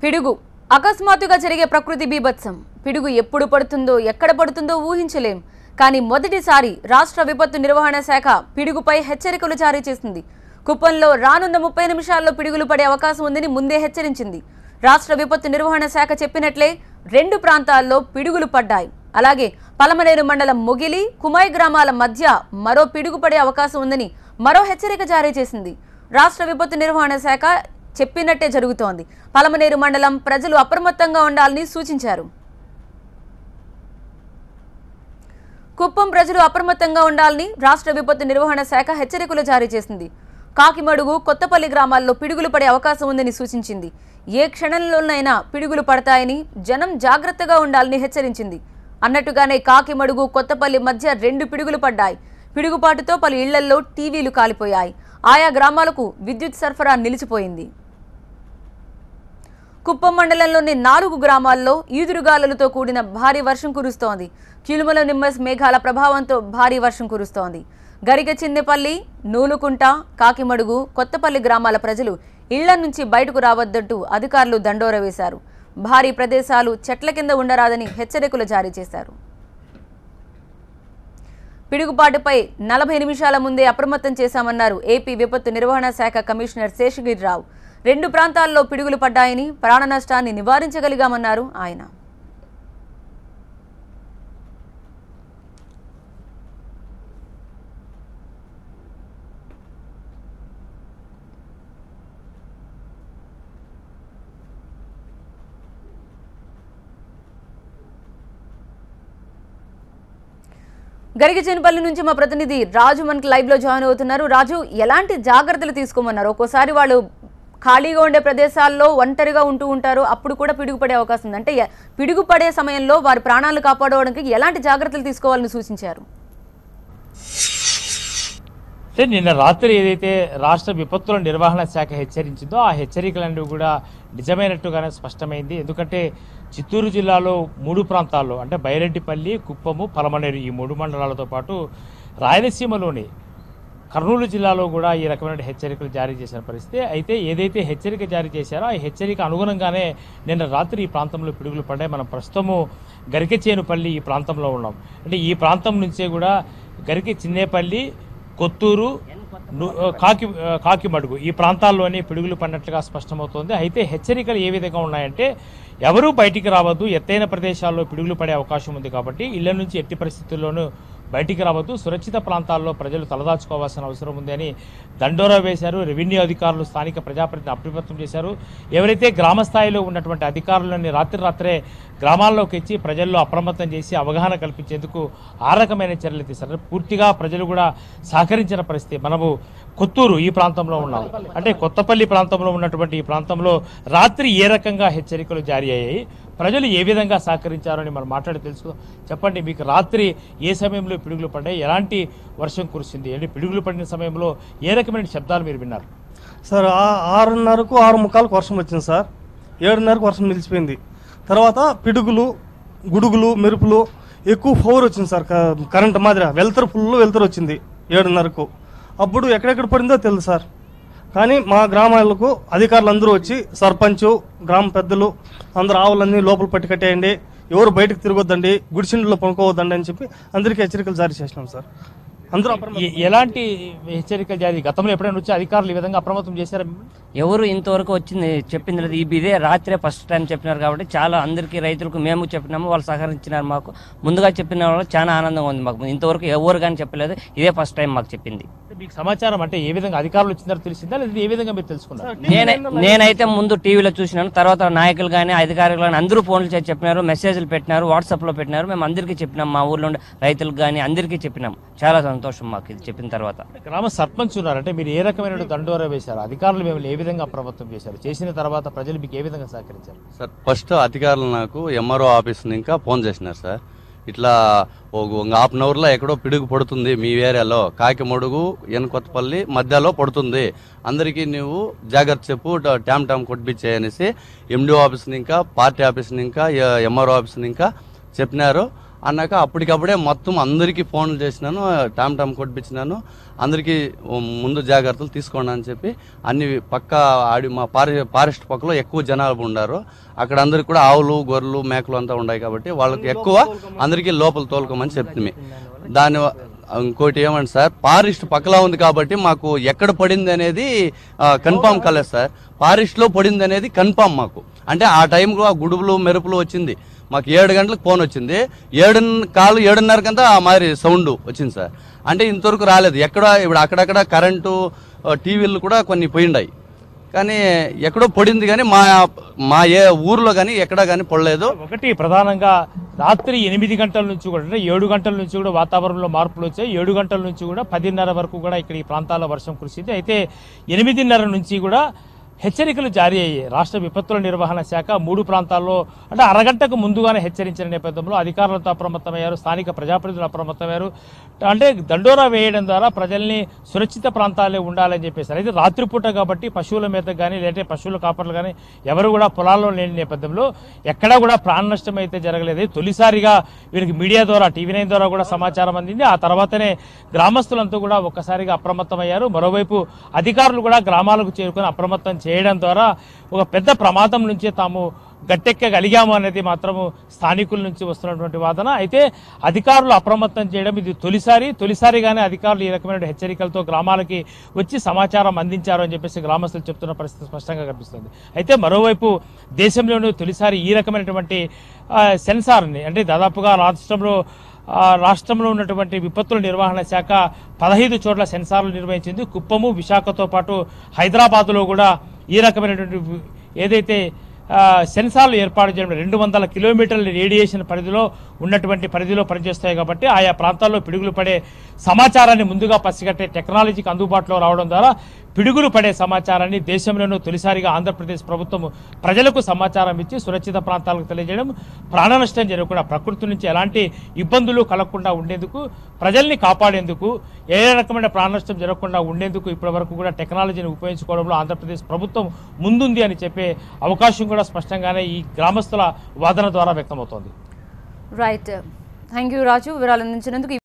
పిడుగు అకస్మాత్తుగా జరిగే ప్రకృతి బీభత్సం. పిడుగు ఎప్పుడు పడుతుందో ఎక్కడ పడుతుందో ఊహించలేం. కానీ మొదటిసారి రాష్ట్ర విపత్తు నిర్వహణ శాఖ పిడుగుపై హెచ్చరికలు జారీ చేసింది. కుప్పంలో రానున్న 30 నిమిషాల్లో పిడుగులు పడే అవకాశం ఉందని ముందే హెచ్చరించింది. రాష్ట్ర విపత్తు నిర్వహణ శాఖ చెప్పినట్లే 2 ప్రాంతాల్లో పిడుగులు పడ్డాయి. అలాగే పలమనేరు మండలం మొగిలి, కుమాయి గ్రామాల మధ్య మరో పిడుగు పడే అవకాశం ఉందని మరో హెచ్చరిక జారీ చేసింది. రాష్ట్ర విపత్తు నిర్వహణ శాఖ చెప్పినట్టే జరుగుతోంది. పలమనేరు మండలం ప్రజలు అప్రమత్తంగా ఉండాలని సూచించారు. కుప్పం ప్రజలు అప్రమత్తంగా ఉండాలని రాష్ట్ర విపత్తు నిర్వహణ శాఖ హెచ్చరికలు జారీ చేసింది. కాకిమడుగు, కొత్తపల్లి గ్రామాల్లో పిడుగులు పడే అవకాశం ఉందని సూచించింది. ఏ క్షణంలోనైనా పిడుగులు పడతాయని జనం జాగ్రత్తగా ఉండాలని హెచ్చరించింది. అన్నట్టుగానే కాకిమడుగు, కొత్తపల్లి మధ్య 2 పిడుగులు పడ్డాయి. పిడుగుపాటుతో పలు ఇళ్లల్లో టీవీలు కాలిపోయాయి. ఆయా గ్రామాలకు విద్యుత్ సరఫరా నిలిచిపోయింది. కుప్పం మండలంలోని 4 గ్రామాల్లో ఈదురుగాలులతో కూడిన భారీ వర్షం కురుస్తోంది. చిలుమల నిమ్మస్ మేఘాల ప్రభావంతో భారీ వర్షం కురుస్తోంది. గరిగ చిన్నపల్లి, నూలుకుంట, కాకిమడుగు, కొత్తపల్లి గ్రామాల ప్రజలు ఇళ్ల నుంచి బయటకు రావద్దంటూ అధికారులు దండోర వేశారు. భారీ ప్రదేశాలు చెట్ల కింద ఉండరాదని హెచ్చరికలు జారీ చేశారు. పిడుగుపాటుపై 40 నిమిషాల ముందే అప్రమత్తం చేశామన్నారు ఏపీ విపత్తు నిర్వహణ శాఖ కమిషనర్ శేషగిరిరావు. 2 ప్రాంతాల్లో పిడుగులు పడ్డాయని, ప్రాణ నష్టాన్ని నివారించగలిగామన్నారు ఆయన. గరిగిచేనపల్లి నుంచి మా ప్రతినిధి రాజు మనకి లైవ్ లో జాయిన్ అవుతున్నారు. రాజు, ఎలాంటి జాగ్రత్తలు తీసుకోమన్నారు? ఒక్కోసారి వాళ్ళు ఖాళీగా ఉండే ప్రదేశాల్లో ఒంటరిగా ఉంటూ ఉంటారు, అప్పుడు కూడా పిడుగు పడే అవకాశం ఉంది. అంటే పిడుగు పడే సమయంలో వారి ప్రాణాలను కాపాడుకోవడానికి ఎలాంటి జాగ్రత్తలు తీసుకోవాలని సూచించారు? నిన్న రాత్రి ఏదైతే రాష్ట్ర విపత్తుల నిర్వహణ శాఖ హెచ్చరించిందో ఆ హెచ్చరికలన్నీ కూడా నిజమైనట్టుగానే స్పష్టమైంది. ఎందుకంటే చిత్తూరు జిల్లాలో 3 ప్రాంతాల్లో అంటే బైరెడ్డిపల్లి, కుప్పము, పలమనేరు ఈ 3 మండలాలతో పాటు రాయలసీమలోని కర్నూలు జిల్లాలో కూడా ఈ రకమైన హెచ్చరికలు జారీ చేసిన పరిస్థితి. అయితే ఏదైతే హెచ్చరిక జారీ చేశారో ఆ హెచ్చరిక అనుగుణంగానే నిన్న రాత్రి ఈ ప్రాంతంలో పిడుగులు పడ్డాయి. మనం ప్రస్తుతము గరికెచేనుపల్లి ఈ ప్రాంతంలో ఉన్నాం. అంటే ఈ ప్రాంతం నుంచే కూడా గరికె చిన్నేపల్లి, కొత్తూరు, కాకిమడుగు ఈ ప్రాంతాల్లోనే పిడుగులు పడినట్లుగా స్పష్టమవుతోంది. అయితే హెచ్చరికలు ఏ విధంగా ఉన్నాయంటే ఎవరూ బయటికి రావద్దు, ఎత్తైన ప్రదేశాల్లో పిడుగులు పడే అవకాశం ఉంది కాబట్టి ఇళ్ల నుంచి ఎట్టి పరిస్థితుల్లోనూ బయటికి రావద్దు, సురక్షిత ప్రాంతాల్లో ప్రజలు తలదాచుకోవాల్సిన అవసరం ఉంది అని దండోరా వేశారు. రెవెన్యూ అధికారులు స్థానిక ప్రజాప్రతినిధులు అప్రమత్తం చేశారు. ఎవరైతే గ్రామ స్థాయిలో ఉన్నటువంటి అధికారులని రాత్రే గ్రామాల్లోకి వచ్చి ప్రజల్లో అప్రమత్తం చేసి అవగాహన కల్పించేందుకు ఆ రకమైన చర్యలు తీశారు. పూర్తిగా ప్రజలు కూడా సహకరించిన పరిస్థితి. మనము కొత్తూరు ఈ ప్రాంతంలో ఉన్నాము. అంటే కొత్తపల్లి ప్రాంతంలో ఉన్నటువంటి ఈ ప్రాంతంలో రాత్రి ఏ రకంగా హెచ్చరికలు జారీ అయ్యాయి, ప్రజలు ఏ విధంగా సహకరించారని మనం మాట్లాడి తెలుసుకుందాం. చెప్పండి, మీకు రాత్రి ఏ సమయంలో పిడుగులు పడ్డాయి, ఎలాంటి వర్షం కురిసింది, అంటే పిడుగులు పడిన సమయంలో ఏ రకమైన శబ్దాలు మీరు విన్నారు? సార్ 6:30కు 6:45కు వర్షం వచ్చింది సార్. 7:30కు వర్షం నిలిచిపోయింది. తర్వాత పిడుగులు, గుడుగులు, మెరుపులు, ఎక్కువ పవర్ వచ్చింది సార్. కరెంట్ మాదిరి వెళ్తురు వచ్చింది 7:30కు. అప్పుడు ఎక్కడెక్కడ పడిందో తెలుసు సార్. కానీ మా గ్రామాలకు అధికారులు అందరూ వచ్చి సర్పంచు, గ్రామ పెద్దలు అందరూ ఆవులన్నీ లోపల పట్టి కట్టేయండి, ఎవరు బయటకు తిరగొద్దండి, గుడిసిండ్లో పనుకోవద్దండి అని చెప్పి అందరికీ హెచ్చరికలు జారీ చేసినాం సార్. అందరూ ఎలాంటి హెచ్చరికలు జారీ, గతంలో ఎప్పుడైనా వచ్చి అధికారులు ఈ విధంగా అప్రమత్తం చేశారా? ఎవరు ఇంతవరకు వచ్చింది చెప్పింది లేదు. ఇదే రాత్రే ఫస్ట్ టైం చెప్పినారు కాబట్టి చాలా అందరికీ రైతులకు మేము చెప్పినాము, వాళ్ళు సహకరించినారు. మాకు ముందుగా చెప్పిన వాళ్ళు చాలా ఆనందంగా ఉంది. మాకు ఇంతవరకు ఎవరు కానీ చెప్పలేదు, ఇదే ఫస్ట్ టైం మాకు చెప్పింది. మీకు సమాచారం అంటే ఏ విధంగా అధికారులు వచ్చిందో తెలిసిందా, లేదా ఏ విధంగా మీరు తెలుసుకున్నారు? నేనైతే ముందు టీవీలో చూసినాను, తర్వాత నాయకులు కానీ అధికారులు కానీ అందరూ ఫోన్లు చేసి చెప్పినారు, మెసేజ్లు పెట్టినారు, వాట్సాప్లో పెట్టినారు. మేము అందరికీ చెప్పినాం, మా ఊర్లో ఉండే రైతులకు కానీ అందరికీ చెప్పినాం. చాలా సంతోషం మాకు ఇది చెప్పిన తర్వాత. గ్రామ సర్పంచ్ ఉన్నారంటే మీరు ఏ రకమైన దండోరా వేశారు, అధికారులు మిమ్మల్ని ఏ విధంగా అప్రమత్తం చేశారు, చేసిన తర్వాత ప్రజలు మీకు ఏ విధంగా సహకరించారు? సార్ ఫస్ట్ అధికారులు నాకు ఎంఆర్ఓ ఆఫీస్ ఇంకా ఫోన్ చేసినారు సార్. ఇట్లా ఒక హాఫ్ అన్ అవర్లో ఎక్కడో పిడుగు పడుతుంది మీ ఏరియాలో, కాకిమడుగు, కొత్తపల్లి మధ్యలో పడుతుంది, అందరికీ నువ్వు జాగ్రత్త చెప్పు, ట్యామ్ కొట్టిపించేయనేసి ఎండిఓ ఆఫీస్ని ఇంకా పార్టీ ఆఫీస్ని ఇంకా ఎంఆర్ఓ ఆఫీస్ని ఇంకా చెప్పినారు. అన్నాక అప్పటికప్పుడే మొత్తం అందరికీ ఫోన్లు చేసినాను, టామ్ కొట్టించినాను, అందరికీ ముందు జాగ్రత్తలు తీసుకోండి అని చెప్పి అన్ని పక్క మా ఫారెస్ట్ పక్కలో ఎక్కువ జనాలు ఉన్నారు. అక్కడ అందరికి కూడా ఆవులు, గొర్రెలు, మేకలు అంతా ఉన్నాయి కాబట్టి వాళ్ళకి ఎక్కువ అందరికీ లోపల తోలుకోమని చెప్తుంది. దాని ఇంకోటి ఏమంటే సార్, ఫారెస్ట్ పక్కలా ఉంది కాబట్టి మాకు ఎక్కడ పడింది అనేది కన్ఫామ్ కాలేదు సార్. ఫారెస్ట్లో పడింది అనేది కన్ఫామ్ మాకు. అంటే ఆ టైంలో ఆ గుడుపులు మెరుపులు వచ్చింది. మాకు 7 గంటలకు ఫోన్ వచ్చింది, 7:30కంతా ఆ మాదిరి సౌండ్ వచ్చింది సార్. అంటే ఇంతవరకు రాలేదు. ఇప్పుడు అక్కడక్కడ కరెంటు, టీవీలు కూడా కొన్ని పోయిండాయి, కానీ ఎక్కడో పడింది, కానీ మా ఏ ఊర్లో కానీ ఎక్కడా కానీ పడలేదు. ఒకటి ప్రధానంగా రాత్రి 8 గంటల నుంచి కూడా, అంటే 7 గంటల నుంచి కూడా వాతావరణంలో మార్పులు వచ్చాయి. 7 గంటల నుంచి కూడా 10:30 వరకు కూడా ఇక్కడ ఈ ప్రాంతాల్లో వర్షం కురిసింది. అయితే 8:30 నుంచి కూడా హెచ్చరికలు జారీ అయ్యాయి. రాష్ట్ర విపత్తుల నిర్వహణ శాఖ 3 ప్రాంతాల్లో అంటే అరగంటకు ముందుగానే హెచ్చరించిన నేపథ్యంలో అధికారులతో అప్రమత్తమయ్యారు, స్థానిక ప్రజాప్రతినిధులు అప్రమత్తమయ్యారు. అంటే దండోరా వేయడం ద్వారా ప్రజల్ని సురక్షిత ప్రాంతాలే ఉండాలని చెప్పేసారు. అయితే రాత్రిపూట కాబట్టి పశువుల మేతకు కానీ లేదంటే పశువుల కాపర్లు కానీ ఎవరు కూడా పొలాల్లో లేని నేపథ్యంలో ఎక్కడా కూడా ప్రాణ నష్టం అయితే జరగలేదు. తొలిసారిగా వీరికి మీడియా ద్వారా, TV9 ద్వారా కూడా సమాచారం అందింది. ఆ తర్వాతనే గ్రామస్తులంతా కూడా ఒక్కసారిగా అప్రమత్తమయ్యారు. మరోవైపు అధికారులు కూడా గ్రామాలకు చేరుకొని అప్రమత్తం చేయడం ద్వారా ఒక పెద్ద ప్రమాదం నుంచే తాము గట్టెక్కగలిగాము అనేది మాత్రము స్థానికుల నుంచి వస్తున్నటువంటి వాదన. అయితే అధికారులు అప్రమత్తం చేయడం ఇది తొలిసారిగానే అధికారులు ఈ రకమైన హెచ్చరికలతో గ్రామాలకి వచ్చి సమాచారం అందించారు అని చెప్పేసి గ్రామస్తులు చెప్తున్న పరిస్థితి స్పష్టంగా కనిపిస్తుంది. అయితే మరోవైపు దేశంలోనూ తొలిసారి ఈ రకమైనటువంటి సెన్సార్ని, అంటే దాదాపుగా రాష్ట్రంలో ఉన్నటువంటి విపత్తుల నిర్వహణ శాఖ 15 చోట్ల సెన్సార్లు నిర్వహించింది. కుప్పము, విశాఖతో పాటు హైదరాబాద్లో కూడా ఈ రకమైనటువంటి ఏదైతే సెన్సార్లు ఏర్పాటు చేయడం 200 కిలోమీటర్ల రేడియేషన్ పరిధిలో పనిచేస్తాయి కాబట్టి ఆయా ప్రాంతాల్లో పిడుగులు పడే సమాచారాన్ని ముందుగా పసిగట్టే టెక్నాలజీకి అందుబాటులో రావడం ద్వారా పిడుగులు పడే సమాచారాన్ని దేశంలోనూ తొలిసారిగా ఆంధ్రప్రదేశ్ ప్రభుత్వం ప్రజలకు సమాచారం ఇచ్చి సురక్షిత ప్రాంతాలకు తెలియజేయడం, ప్రాణ నష్టం జరగకుండా, ప్రకృతి నుంచి ఎలాంటి ఇబ్బందులు కలగకుండా ఉండేందుకు, ప్రజల్ని కాపాడేందుకు, ఏ రకమైన ప్రాణ నష్టం జరగకుండా ఉండేందుకు ఇప్పటి వరకు కూడా టెక్నాలజీని ఉపయోగించుకోవడంలో ఆంధ్రప్రదేశ్ ప్రభుత్వం ముందుంది అని చెప్పే అవకాశం కూడా స్పష్టంగానే ఈ గ్రామస్తుల వాదన ద్వారా వ్యక్తమవుతోంది. రైట్, థ్యాంక్ యూ రాజు, వివరాలు అందించినందుకు.